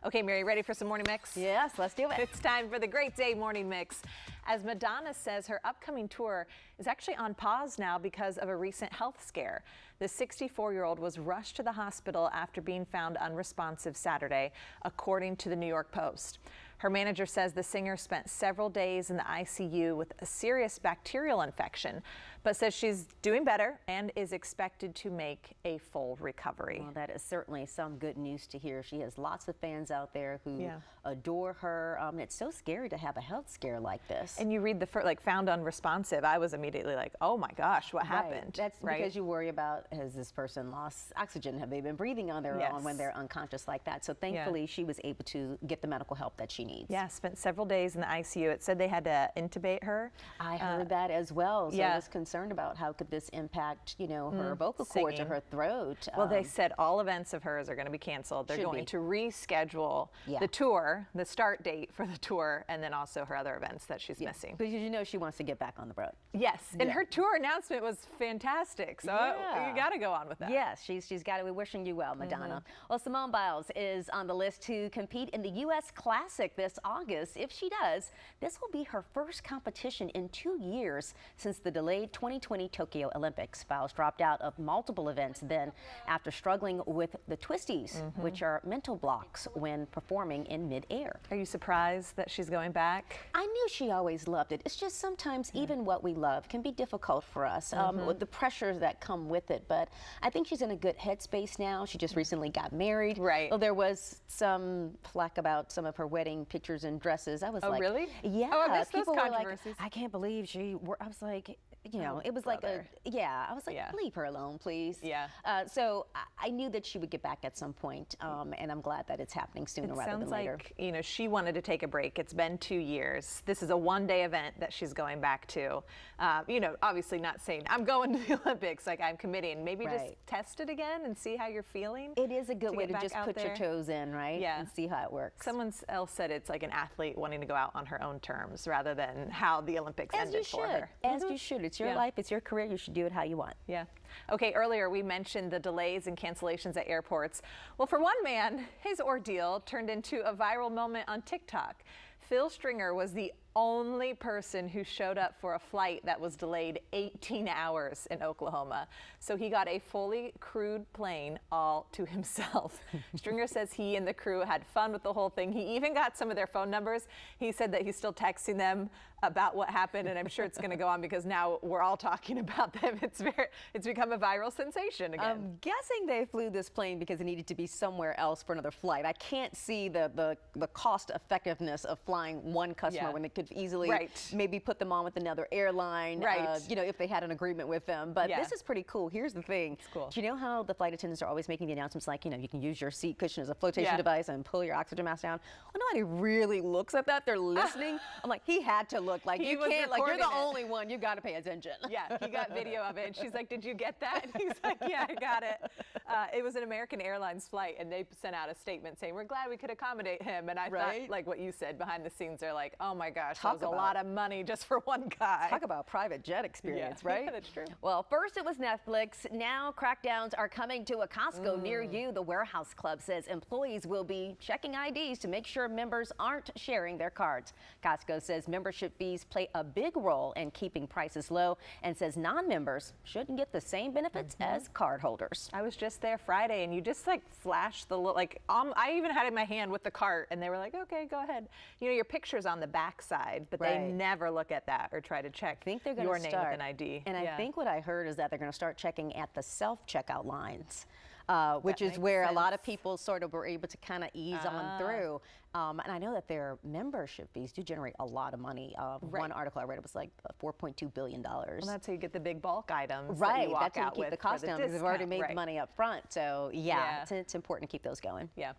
Okay, Mary, ready for some morning mix? Yes, let's do it. It's time for the Great Day Morning Mix. As Madonna says, her upcoming tour is actually on pause now because of a recent health scare. The 64-year-old was rushed to the hospital after being found unresponsive Saturday, according to the New York Post. Her manager says the singer spent several days in the ICU with a serious bacterial infection, but says she's doing better and is expected to make a full recovery. Well, that is certainly some good news to hear. She has lots of fans out there who adore her. It's so scary to have a health scare like this. And you read the found unresponsive. I was immediately like, oh my gosh, what happened? That's because you worry about, has this person lost oxygen? Have they been breathing on their own when they're unconscious like that? So thankfully she was able to get the medical help that she needs. Yeah, spent several days in the ICU. It said they had to intubate her. I heard that as well. So I was concerned about how could this impact, you know, her vocal cords or her throat. Well, they said all events of hers are going to be canceled. They're going to reschedule the tour, the start date for the tour, and then also her other events that she's missing. Because you know she wants to get back on the road. Yes, and her tour announcement was fantastic. So you got to go on with that. Yes, she's got to be wishing you well, Madonna. Well, Simone Biles is on the list to compete in the U.S. Classic this August. If she does, this will be her first competition in 2 years since the delayed 2020 Tokyo Olympics. Biles dropped out of multiple events then after struggling with the twisties, which are mental blocks when performing in mid-air. Are you surprised that she's going back? I knew she always loved it. It's just sometimes even what we love can be difficult for us, with the pressures that come with it. But I think she's in a good headspace now. She just recently got married. Right. Well, there was some flack about some of her wedding pictures and dresses. I was like, really? Yeah. Oh, I missed people those were like, controversies. I can't believe she. I was like, you know, it was like I was like, leave her alone, please. Yeah. So I knew that she would get back at some point, and I'm glad that it's happening sooner rather than later. Sounds like, you know, she wanted to take a break. It's been 2 years. This is a one-day event that she's going back to. You know, obviously not saying I'm going to the Olympics, like I'm committing. Maybe just test it again and see how you're feeling. It is a good way to just put your toes in, right? Yeah. And see how it works. Someone else said it's like an athlete wanting to go out on her own terms rather than how the Olympics ended for her. As you should. It's your life. It's your career. You should do it how you want. Yeah. Okay, earlier we mentioned the delays and cancellations at airports. Well, for one man, his ordeal turned into a viral moment on TikTok. Phil Stringer was the only person who showed up for a flight that was delayed 18 hours in Oklahoma. So he got a fully crewed plane all to himself. Stringer says he and the crew had fun with the whole thing. He even got some of their phone numbers. He said that he's still texting them about what happened, and I'm sure it's going to go on because now we're all talking about them. It's become a viral sensation again. I'm guessing they flew this plane because it needed to be somewhere else for another flight. I can't see the cost effectiveness of flying one customer when they could easily maybe put them on with another airline, you know, if they had an agreement with them. But this is pretty cool. Here's the thing. It's cool. Do you know how the flight attendants are always making the announcements like, you know, you can use your seat cushion as a flotation device and pull your oxygen mask down? Well, nobody really looks at that. They're listening. I'm like, he had to look like you can't, like you're the only one. You got to pay attention. Yeah, he got video of it. And she's like, did you get that? And he's like, yeah, I got it. It was an American Airlines flight, and they sent out a statement saying, we're glad we could accommodate him. And I thought, like what you said, behind the scenes, they're like, oh my gosh, that was a lot of money just for one guy. Talk about private jet experience, right? Yeah, that's true. Well, first it was Netflix. Now crackdowns are coming to a Costco near you. The Warehouse Club says employees will be checking IDs to make sure members aren't sharing their cards. Costco says membership fees play a big role in keeping prices low and says non-members shouldn't get the same benefits as card holders. I was just there Friday, and you just like flash the I even had it in my hand with the cart, and they were like, okay, go ahead. You know, your picture's on the back side, but they never look at that or try to check your name with an ID. And I think what I heard is that they're going to start checking at the self-checkout lines. Which is where a lot of people sort of were able to kind of ease on through. And I know that their membership fees do generate a lot of money. One article I read, it was like $4.2 billion. Well, that's how you get the big bulk items. Right, that you walk that's how you out keep with the cost down because they've already made the money up front. So yeah, it's important to keep those going. Yeah.